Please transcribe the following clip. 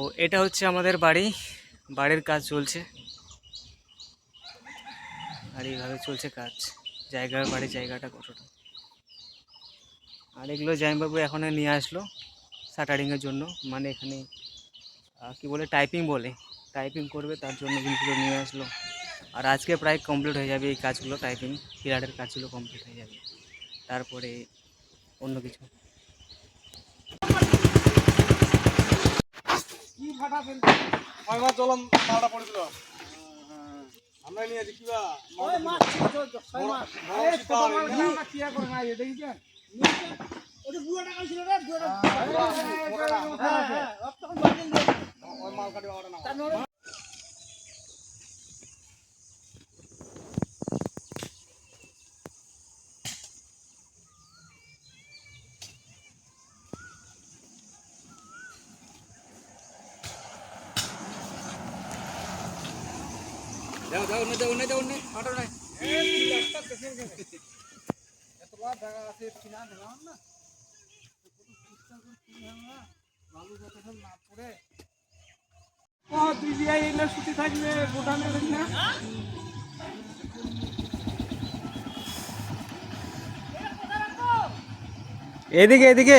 তো এটা হচ্ছে আমাদের বাড়ি, বাড়ির কাজ চলছে আর এইভাবে চলছে কাজ। বাড়ির জায়গাটা কতটা, আর এগুলো জামাইবাবু এখন নিয়ে আসলো শাটারিংয়ের জন্য, মানে এখানে কি বলে টাইপিং বলে, টাইপিং করবে তার জন্য জিনিসগুলো নিয়ে আসলো। আর আজকে প্রায় কমপ্লিট হয়ে যাবে এই কাজগুলো, টাইপিং পিলারের কাজগুলো কমপ্লিট হয়ে যাবে, তারপরে অন্য কিছু। কি ফাটা ফেলতে কয়বার চলম পাড়া পড়েছিল আমরা নিয়ে আছি কিবা ওই মাছ ছিল 6 মাস এই ছোট মাছ না কিয়া করে না এই দেখিছেন ওই বুড়া টাকা ছিল রে বুড়া হ্যাঁ তখন বাতিল দিয়ে ওই মাল কাটি ওটা না যাও যাও না অটো নাই এই একটা পেছন গেছে এত বড় জায়গা আছে কিনা দেখাও না বালু যতক্ষণ না পড়ে ও তুই বিয়ে এলে ছুটি থাকবে ভুটানে দেখি না এদিকে এদিকে